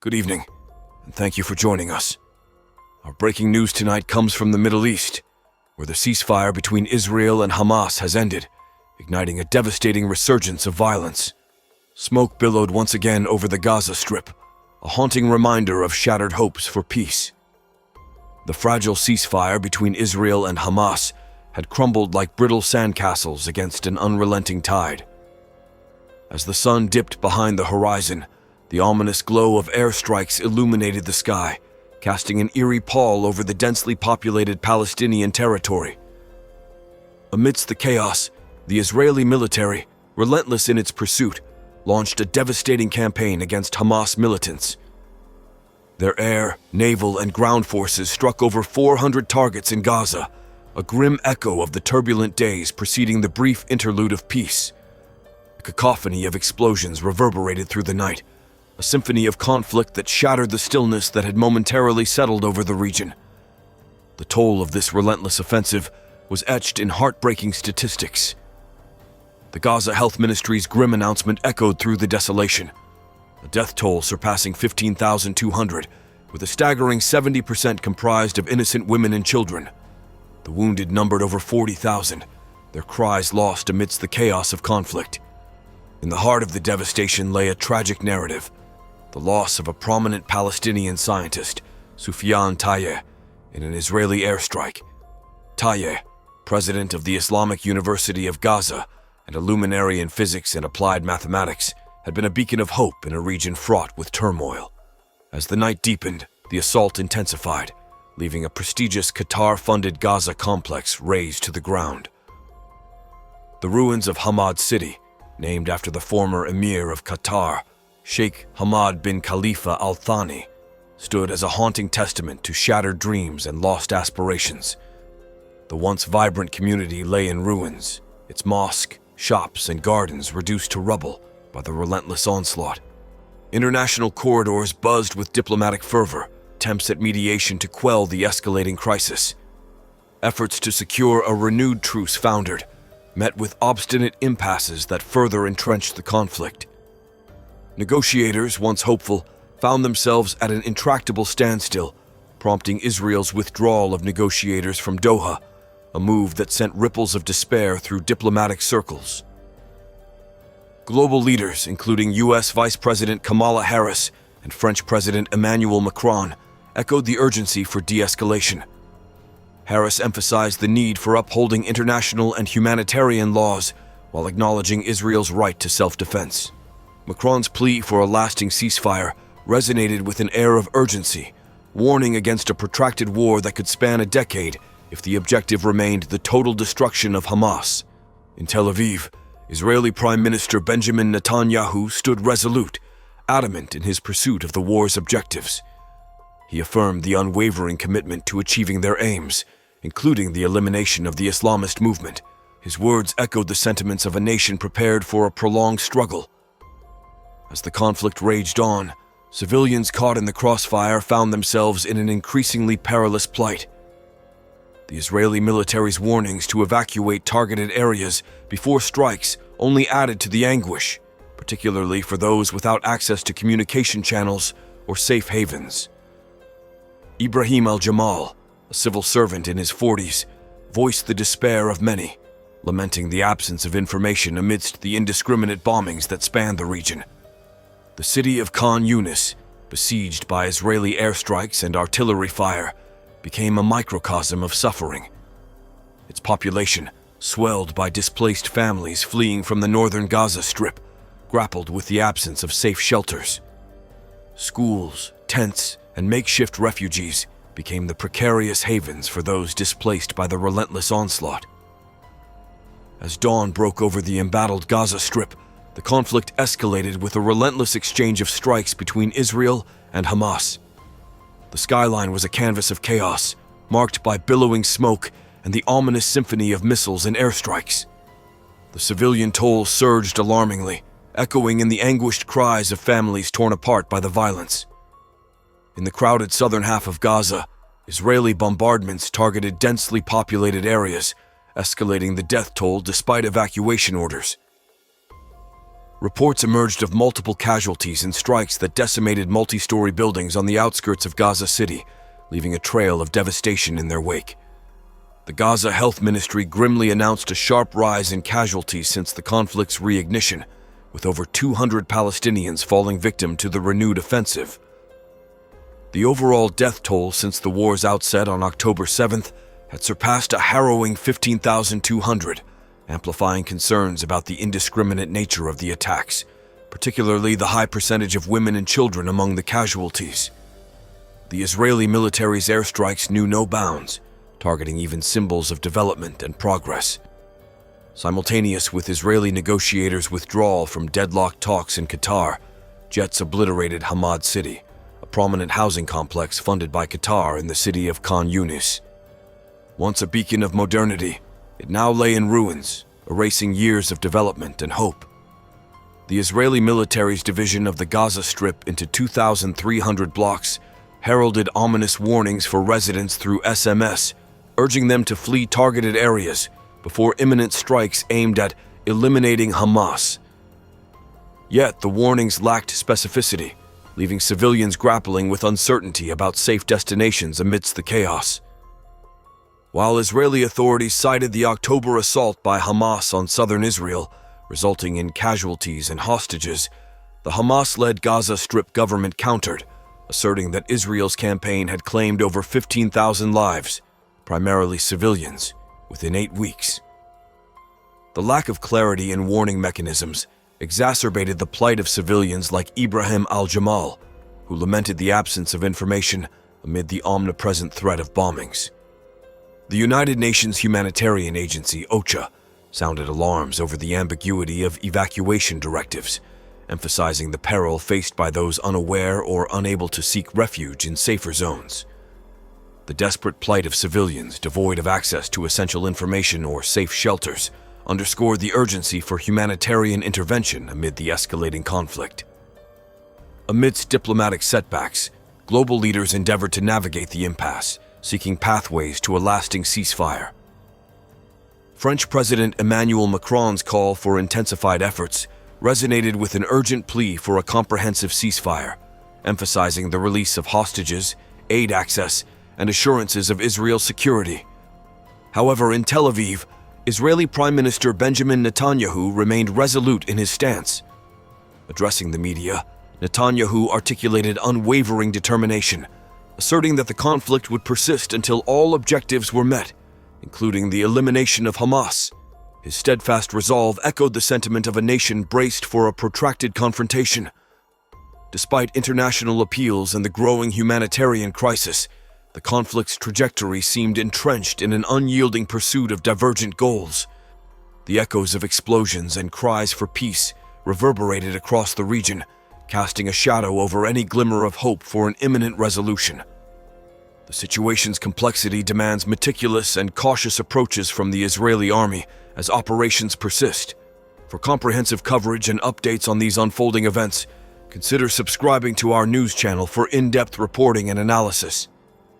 Good evening, and thank you for joining us. Our breaking news tonight comes from the Middle East, where the ceasefire between Israel and Hamas has ended, igniting a devastating resurgence of violence. Smoke billowed once again over the Gaza Strip, a haunting reminder of shattered hopes for peace. The fragile ceasefire between Israel and Hamas had crumbled like brittle sandcastles against an unrelenting tide. As the sun dipped behind the horizon, the ominous glow of airstrikes illuminated the sky, casting an eerie pall over the densely populated Palestinian territory. Amidst the chaos, the Israeli military, relentless in its pursuit, launched a devastating campaign against Hamas militants. Their air, naval, and ground forces struck over 400 targets in Gaza, a grim echo of the turbulent days preceding the brief interlude of peace. A cacophony of explosions reverberated through the night, a symphony of conflict that shattered the stillness that had momentarily settled over the region. The toll of this relentless offensive was etched in heartbreaking statistics. The Gaza Health Ministry's grim announcement echoed through the desolation, a death toll surpassing 15,200, with a staggering 70% comprised of innocent women and children. The wounded numbered over 40,000, their cries lost amidst the chaos of conflict. In the heart of the devastation lay a tragic narrative, the loss of a prominent Palestinian scientist, Soufiane Tayyeh, in an Israeli airstrike. Tayyeh, president of the Islamic University of Gaza and a luminary in physics and applied mathematics, had been a beacon of hope in a region fraught with turmoil. As the night deepened, the assault intensified, leaving a prestigious Qatar-funded Gaza complex razed to the ground. The ruins of Hamad City, named after the former emir of Qatar, Sheikh Hamad bin Khalifa Al Thani, stood as a haunting testament to shattered dreams and lost aspirations. The once vibrant community lay in ruins, its mosque, shops, and gardens reduced to rubble by the relentless onslaught. International corridors buzzed with diplomatic fervor, attempts at mediation to quell the escalating crisis. Efforts to secure a renewed truce foundered, met with obstinate impasses that further entrenched the conflict. Negotiators, once hopeful, found themselves at an intractable standstill, prompting Israel's withdrawal of negotiators from Doha, a move that sent ripples of despair through diplomatic circles. Global leaders, including U.S. Vice President Kamala Harris and French President Emmanuel Macron, echoed the urgency for de-escalation. Harris emphasized the need for upholding international and humanitarian laws while acknowledging Israel's right to self-defense. Macron's plea for a lasting ceasefire resonated with an air of urgency, warning against a protracted war that could span a decade if the objective remained the total destruction of Hamas. In Tel Aviv, Israeli Prime Minister Benjamin Netanyahu stood resolute, adamant in his pursuit of the war's objectives. He affirmed the unwavering commitment to achieving their aims, including the elimination of the Islamist movement. His words echoed the sentiments of a nation prepared for a prolonged struggle. As the conflict raged on, civilians caught in the crossfire found themselves in an increasingly perilous plight. The Israeli military's warnings to evacuate targeted areas before strikes only added to the anguish, particularly for those without access to communication channels or safe havens. Ibrahim al-Jamal, a civil servant in his 40s, voiced the despair of many, lamenting the absence of information amidst the indiscriminate bombings that spanned the region. The city of Khan Yunis, besieged by Israeli airstrikes and artillery fire, became a microcosm of suffering. Its population, swelled by displaced families fleeing from the northern Gaza Strip, grappled with the absence of safe shelters. Schools, tents, and makeshift refugees became the precarious havens for those displaced by the relentless onslaught. As dawn broke over the embattled Gaza Strip, the conflict escalated with a relentless exchange of strikes between Israel and Hamas. The skyline was a canvas of chaos, marked by billowing smoke and the ominous symphony of missiles and airstrikes. The civilian toll surged alarmingly, echoing in the anguished cries of families torn apart by the violence. In the crowded southern half of Gaza, Israeli bombardments targeted densely populated areas, escalating the death toll despite evacuation orders. Reports emerged of multiple casualties in strikes that decimated multi-story buildings on the outskirts of Gaza City, leaving a trail of devastation in their wake. The Gaza Health Ministry grimly announced a sharp rise in casualties since the conflict's reignition, with over 200 Palestinians falling victim to the renewed offensive. The overall death toll since the war's outset on October 7th had surpassed a harrowing 15,200, amplifying concerns about the indiscriminate nature of the attacks, particularly the high percentage of women and children among the casualties. The Israeli military's airstrikes knew no bounds, targeting even symbols of development and progress. Simultaneous with Israeli negotiators' withdrawal from deadlocked talks in Qatar, jets obliterated Hamad City, a prominent housing complex funded by Qatar in the city of Khan Yunis. Once a beacon of modernity, it now lay in ruins, erasing years of development and hope. The Israeli military's division of the Gaza Strip into 2,300 blocks heralded ominous warnings for residents through SMS, urging them to flee targeted areas before imminent strikes aimed at eliminating Hamas. Yet the warnings lacked specificity, leaving civilians grappling with uncertainty about safe destinations amidst the chaos. While Israeli authorities cited the October assault by Hamas on southern Israel, resulting in casualties and hostages, the Hamas-led Gaza Strip government countered, asserting that Israel's campaign had claimed over 15,000 lives, primarily civilians, within 8 weeks. The lack of clarity in warning mechanisms exacerbated the plight of civilians like Ibrahim al-Jamal, who lamented the absence of information amid the omnipresent threat of bombings. The United Nations Humanitarian Agency, OCHA, sounded alarms over the ambiguity of evacuation directives, emphasizing the peril faced by those unaware or unable to seek refuge in safer zones. The desperate plight of civilians devoid of access to essential information or safe shelters underscored the urgency for humanitarian intervention amid the escalating conflict. Amidst diplomatic setbacks, global leaders endeavored to navigate the impasse, seeking pathways to a lasting ceasefire. French President Emmanuel Macron's call for intensified efforts resonated with an urgent plea for a comprehensive ceasefire, emphasizing the release of hostages, aid access, and assurances of Israel's security. However, in Tel Aviv, Israeli Prime Minister Benjamin Netanyahu remained resolute in his stance. Addressing the media, Netanyahu articulated unwavering determination, asserting that the conflict would persist until all objectives were met, including the elimination of Hamas. His steadfast resolve echoed the sentiment of a nation braced for a protracted confrontation. Despite international appeals and the growing humanitarian crisis, the conflict's trajectory seemed entrenched in an unyielding pursuit of divergent goals. The echoes of explosions and cries for peace reverberated across the region, casting a shadow over any glimmer of hope for an imminent resolution. The situation's complexity demands meticulous and cautious approaches from the Israeli army as operations persist. For comprehensive coverage and updates on these unfolding events, consider subscribing to our news channel for in-depth reporting and analysis.